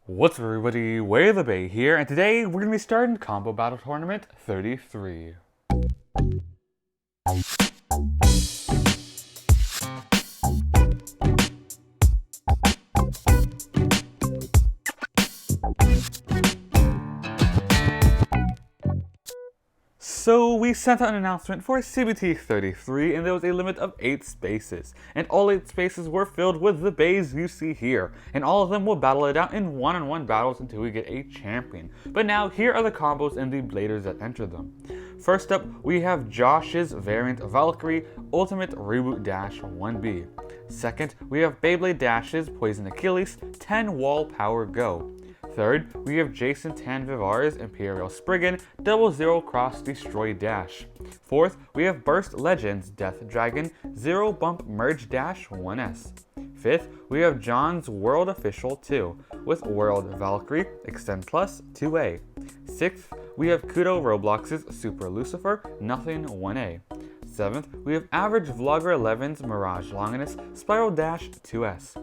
What's up everybody, WayoftheBey here, and today we're going to be starting Combo Battle Tournament 33. So we sent out an announcement for CBT 33 and there was a limit of 8 spaces. And all 8 spaces were filled with the bays you see here. And all of them will battle it out in one-on-one battles until we get a champion. But now here are the combos and the bladers that enter them. First up, we have Josh's variant Valkyrie Ultimate Reboot Dash 1B. Second, we have Beyblade Dash's Poison Achilles 10 Wall Power Go. Third, we have Jason Tan Vivar's Imperial Spriggan 00 Cross Destroy Dash. Fourth, we have Burst Legends Death Dragon 0 Bump Merge Dash 1S. Fifth, we have John's World Official 2 with World Valkyrie Xtend Plus 2A. Sixth, we have Kudo Roblox's Super Lucifer Nothing 1A. Seventh, we have Average Vlogger 11's Mirage Longinus Spiral Dash 2S.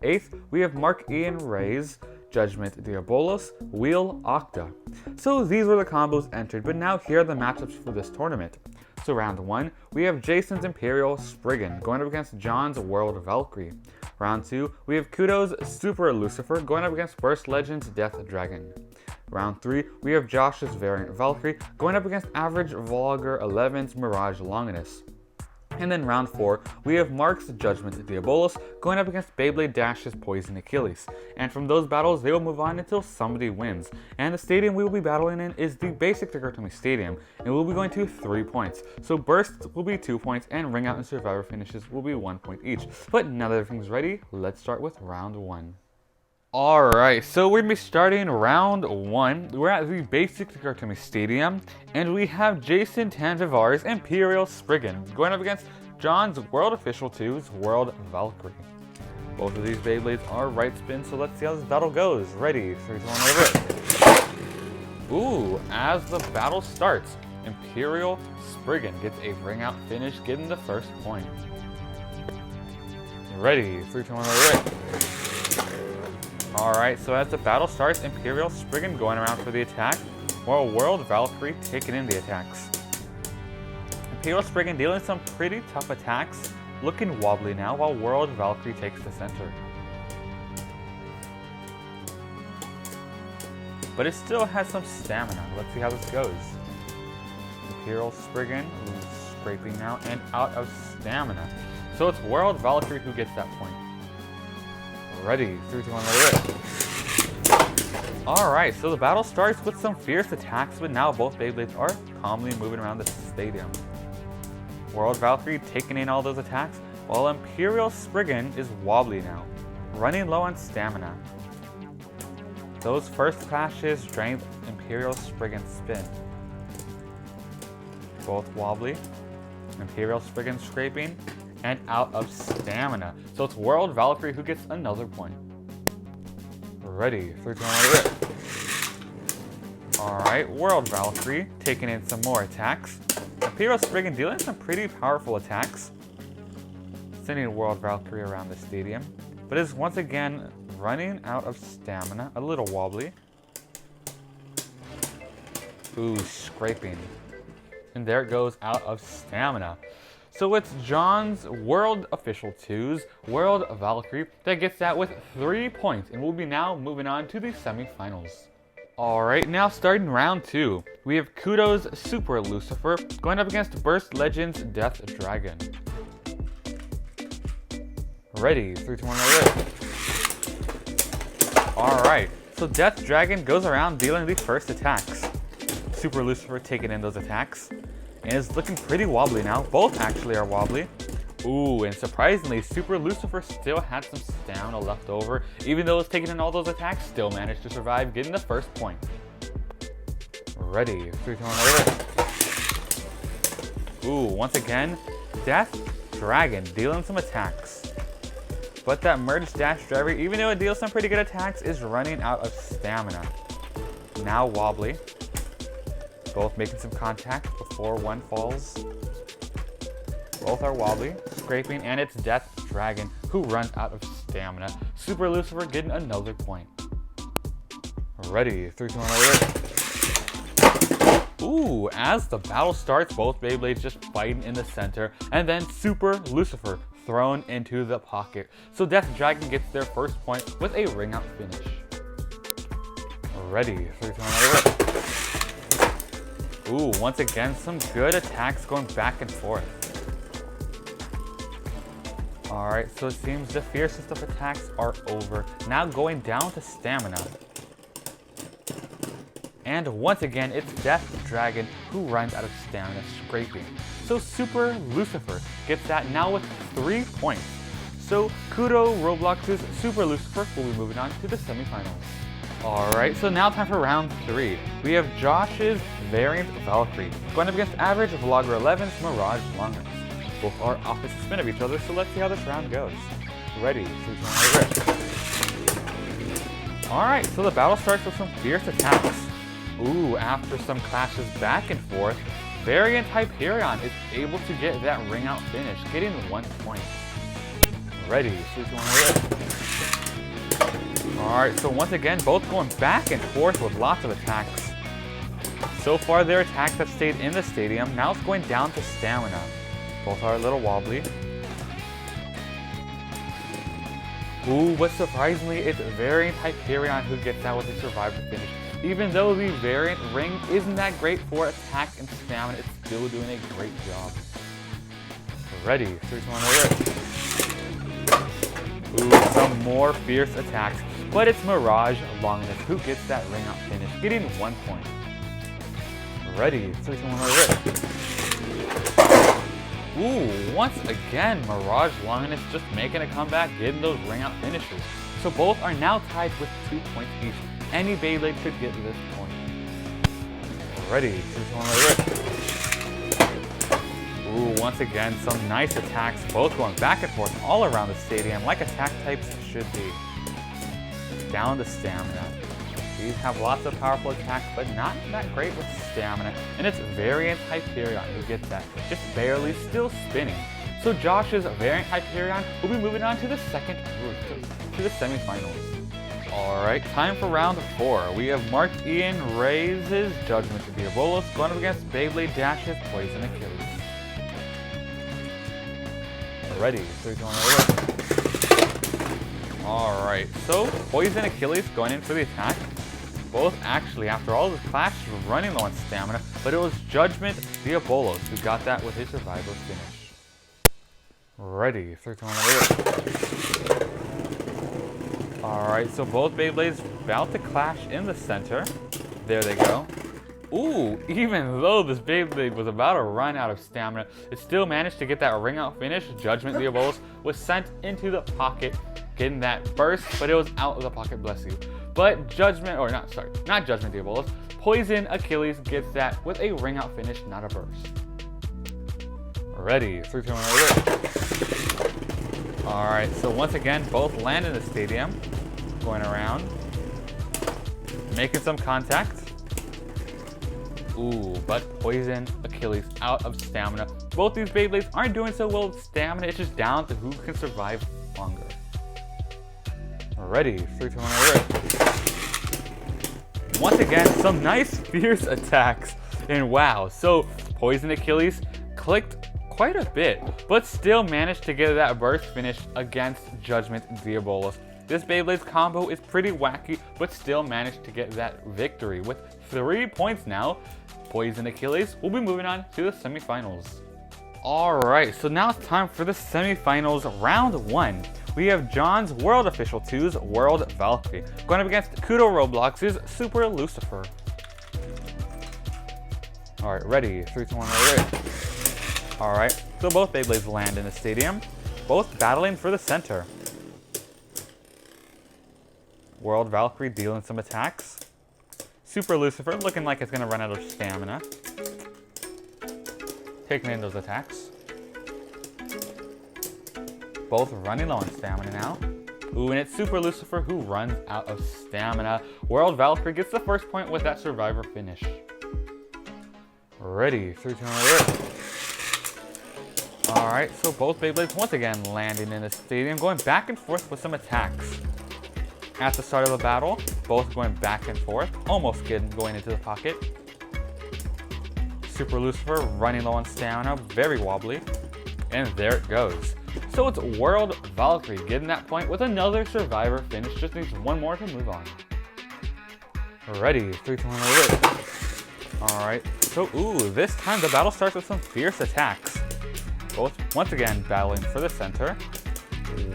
Eighth, we have Mark Ian Reyes Judgment Diabolos, Wheel Octa. So these were the combos entered, but now here are the matchups for this tournament. So round 1, we have Jason's Imperial Spriggan going up against John's World Valkyrie. Round 2, we have Kudo's Super Lucifer going up against Burst Legends Death Dragon. Round 3, we have Josh's variant Valkyrie going up against Average Vlogger 11's Mirage Longinus. And then round 4, we have Mark's Judgment Diabolos going up against Beyblade Dash's Poison Achilles. And from those battles, they will move on until somebody wins. And the stadium we will be battling in is the basic Dichotomy Stadium, and we'll be going to 3 points. So bursts will be 2 points, and ring out and survivor finishes will be 1 point each. But now that everything's ready, let's start with round 1. Alright, so we're going to be starting round 1. We're at the basic Dichotomy Stadium, and we have Jason Tan Vivar's Imperial Spriggan going up against John's World Official 2's World Valkyrie. Both of these Beyblades are right spin, so let's see how this battle goes. Ready, 3, 2, 1, over it. Ooh, as the battle starts, Imperial Spriggan gets a ring out finish, getting the first point. Ready, 3, 2, 1, over it. Alright, so as the battle starts, Imperial Spriggan going around for the attack, while World Valkyrie taking in the attacks. Imperial Spriggan dealing some pretty tough attacks, looking wobbly now, while World Valkyrie takes the center. But it still has some stamina. Let's see how this goes. Imperial Spriggan scraping now and out of stamina. So it's World Valkyrie who gets that point. Ready, 3, 2, 1, let it. Alright, so the battle starts with some fierce attacks, but now both Beyblades are calmly moving around the stadium. World Valkyrie taking in all those attacks, while Imperial Spriggan is wobbly now, running low on stamina. Those first clashes drained Imperial Spriggan's spin. Both wobbly, Imperial Spriggan scraping, and out of stamina. So it's World Valkyrie who gets another point. Ready, 3, 2, 1, let it. Alright, World Valkyrie taking in some more attacks. Imperial Spriggan dealing some pretty powerful attacks, sending World Valkyrie around the stadium, but is once again running out of stamina, a little wobbly. Ooh, scraping. And there it goes, out of stamina. So it's John's World Official 2's World Valkyrie that gets that with 3 points, and we'll be now moving on to the semifinals. Alright, now starting round 2, we have Kudo's Super Lucifer going up against Burst Legends Death Dragon. Ready, 3, 2, 1, let it. Alright, so Death Dragon goes around dealing the first attacks. Super Lucifer taking in those attacks. And it's looking pretty wobbly now. Both actually are wobbly. Ooh, and surprisingly, Super Lucifer still had some stamina left over. Even though it's taking in all those attacks, still managed to survive, getting the first point. Ready, 3, 2, 1, over. Ooh, once again, Death Dragon dealing some attacks. But that Merge Dash Driver, even though it deals some pretty good attacks, is running out of stamina. Now wobbly. Both making some contact before one falls. Both are wobbly, scraping, and it's Death Dragon who runs out of stamina. Super Lucifer getting another point. Ready, 3, 2, 1, ready. Ooh, as the battle starts, both Beyblades just fighting in the center, and then Super Lucifer thrown into the pocket. So Death Dragon gets their first point with a ring out finish. Ready, 3, 2, 1, ready. Ooh, once again, some good attacks going back and forth. Alright, so it seems the fiercest of attacks are over. Now going down to stamina. And once again, it's Death Dragon who runs out of stamina, scraping. So Super Lucifer gets that now with 3 points. So Kudo Roblox's Super Lucifer will be moving on to the semifinals. Alright, so now time for round 3. We have Josh's variant Valkyrie going up against average Vlogger 11's Mirage Longinus. Both are opposite spin of each other, so let's see how this round goes. Ready, 3, 2, 1, Alright, so the battle starts with some fierce attacks. Ooh, after some clashes back and forth, variant Hyperion is able to get that ring out finish, getting 1 point. Ready, 3, 2, 1, Alright, so once again, both going back and forth with lots of attacks. So far, their attacks have stayed in the stadium. Now it's going down to stamina. Both are a little wobbly. Ooh, but surprisingly, it's variant Hyperion who gets out with a survivor finish. Even though the variant ring isn't that great for attack and stamina, it's still doing a great job. Ready, 3, 2, 1, Ooh, some more fierce attacks, but it's Mirage Longinus who gets that ring out finish, getting 1 point. Ready, 3, 2, 1, Ooh, once again, Mirage Longinus just making a comeback, getting those ring out finishes. So both are now tied with 2 points each. Any Beyblade could get this point. Ready, 3, 2, 1, Ooh, once again, some nice attacks, both going back and forth all around the stadium like attack types should be. Down to stamina. These have lots of powerful attacks, but not that great with stamina. And it's variant Hyperion who gets that, just barely still spinning. So Josh's variant Hyperion will be moving on to the second group, to the semifinals. Alright, time for round 4. We have Mark Ian Reyes' Judgment to Diabolos going up against Beyblade Dash's Poison Achilles. Ready, 3, 2, 1, Alright, so Poison Achilles going in for the attack. Both actually, after all the clashes, were running low on stamina, but it was Judgment Diabolos who got that with his survivor finish. Ready, 3, 2, 1, Alright, so both Beyblades about to clash in the center. There they go. Ooh, even though this Beyblade was about to run out of stamina, it still managed to get that ring out finish. Judgment Diabolos was sent into the pocket, getting that burst, but it was out of the pocket, bless you. But not Judgment Diabolos, Poison Achilles gets that with a ring out finish, not a burst. Ready, 3, 2, 1, Alright, so once again, both land in the stadium, going around, making some contact. Ooh, but Poison Achilles out of stamina. Both these Beyblades aren't doing so well with stamina, it's just down to who can survive longer. Ready, 3, 2, 1, Once again, some nice fierce attacks. And wow, so Poison Achilles clicked quite a bit, but still managed to get that burst finish against Judgment Diabolos. This Beyblade's combo is pretty wacky, but still managed to get that victory. With 3 points now, Poison Achilles will be moving on to the semifinals. Alright, so now it's time for the semifinals, round 1. We have John's World Official 2's World Valkyrie going up against Kudo Roblox's Super Lucifer. Alright, ready, 3, 2, 1, ready. Alright, so both Beyblades land in the stadium, both battling for the center. World Valkyrie dealing some attacks. Super Lucifer looking like it's going to run out of stamina. Taking in those attacks. Both running low on stamina now. Ooh, and it's Super Lucifer who runs out of stamina. World Valkyrie gets the first point with that survivor finish. Ready, 3, 2, 1, Alright, so both Beyblades once again landing in the stadium, going back and forth with some attacks. At the start of the battle, both going back and forth, almost going into the pocket. Super Lucifer running low on stamina, very wobbly. And there it goes. So it's World Valkyrie getting that point with another survivor finish. Just needs one more to move on. Ready, 3, 2, 1, rip. Alright, so this time the battle starts with some fierce attacks. Both once again battling for the center.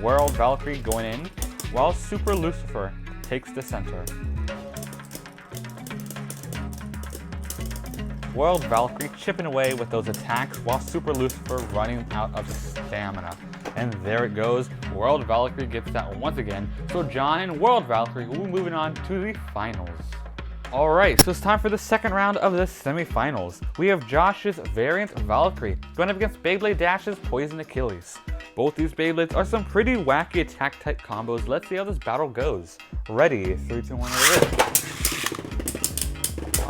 World Valkyrie going in, while Super Lucifer takes the center. World Valkyrie chipping away with those attacks while Super Lucifer running out of stamina. And there it goes, World Valkyrie gets that once again. So John and World Valkyrie will be moving on to the finals. Alright, so it's time for the second round of the semifinals. We have Josh's variant Valkyrie going up against Beyblade Dash's Poison Achilles. Both these Beyblades are some pretty wacky attack type combos. Let's see how this battle goes. Ready, 3, 2, 1, rip.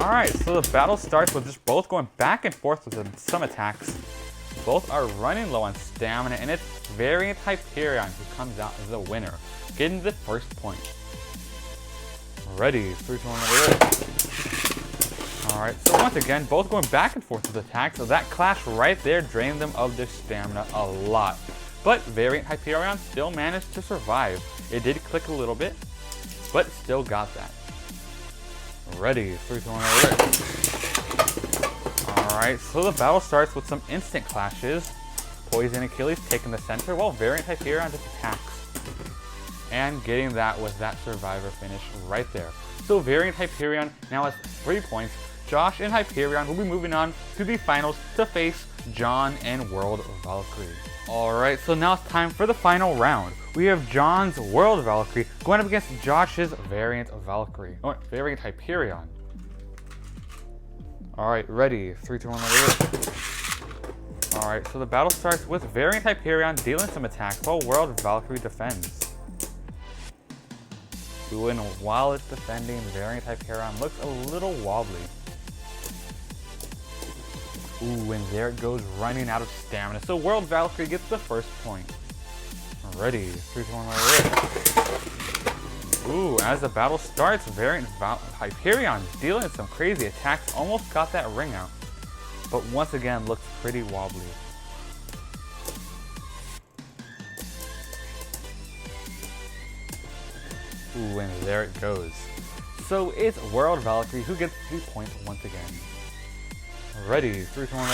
Alright, so the battle starts with just both going back and forth with some attacks. Both are running low on stamina, and it's variant Hyperion who comes out as the winner, getting the first point. Ready, 3, 2, 1, rip. Alright, so once again, both going back and forth with attacks, so that clash right there drained them of their stamina a lot. But variant Hyperion still managed to survive. It did click a little bit, but still got that. Ready, 3, 2, 1, rip. Alright, so the battle starts with some instant clashes. Poison Achilles taking the center while variant Hyperion just attacks. And getting that with that survivor finish right there. So variant Hyperion now has 3 points. Josh and Hyperion will be moving on to the finals to face John and World Valkyrie. Alright, so now it's time for the final round. We have John's World Valkyrie going up against Josh's variant Valkyrie, or variant Hyperion. Alright, ready, 3, 2, 1, rip. Alright, so the battle starts with variant Hyperion dealing some attacks while World Valkyrie defends. And while it's defending, variant Hyperion looks a little wobbly. And there it goes, running out of stamina. So World Valkyrie gets the first point. Ready, 3, 2, 1, rip. As the battle starts, variant Hyperion dealing some crazy attacks, almost got that ring out. But once again, looks pretty wobbly. And there it goes. So it's World Valkyrie who gets the point once again. Ready, 3, 2, 1,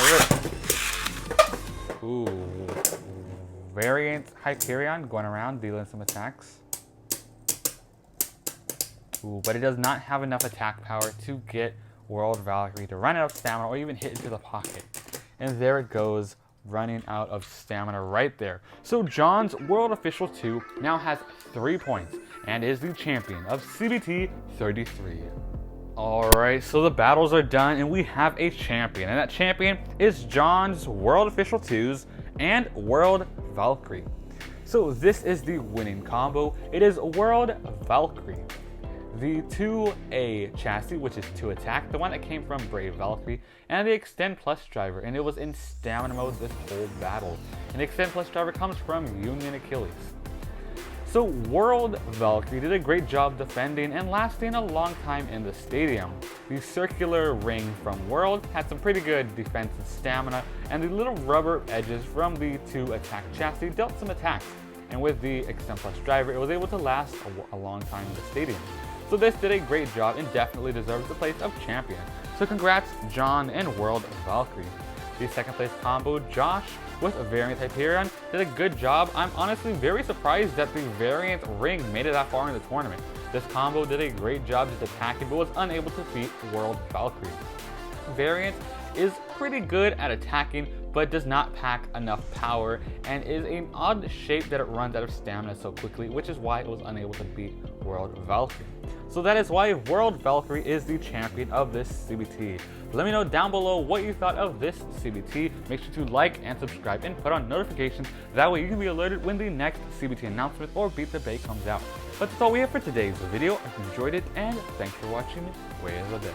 rip. Variant Hyperion going around dealing some attacks. But it does not have enough attack power to get World Valkyrie to run out of stamina or even hit into the pocket. And there it goes, running out of stamina right there. So John's World Official 2 now has 3 points and is the champion of CBT 33. Alright, so the battles are done and we have a champion, and that champion is John's World Official 2s and World Valkyrie. So this is the winning combo. It is World Valkyrie, the 2A chassis, which is 2 attack, the one that came from Brave Valkyrie, and the Xtend Plus driver, and it was in stamina mode this whole battle. And the Xtend Plus driver comes from Union Achilles. So World Valkyrie did a great job defending and lasting a long time in the stadium. The circular ring from World had some pretty good defense and stamina, and the little rubber edges from the 2 attack chassis dealt some attacks. And with the Xtend Plus driver, it was able to last a long time in the stadium. So this did a great job and definitely deserves the place of champion. So congrats John and World Valkyrie. The second place combo, Josh with a variant Hyperion, did a good job. I'm honestly very surprised that the variant ring made it that far in the tournament. This combo did a great job just attacking but was unable to beat World Valkyrie. Variant is pretty good at attacking but does not pack enough power and is an odd shape that it runs out of stamina so quickly, which is why it was unable to beat World Valkyrie. So that is why World Valkyrie is the champion of this CBT. Let me know down below what you thought of this CBT. Make sure to like and subscribe and put on notifications. That way you can be alerted when the next CBT announcement or Beat the Bay comes out. But that's all we have for today's video. I hope you enjoyed it, and thanks for watching Way of the Bay.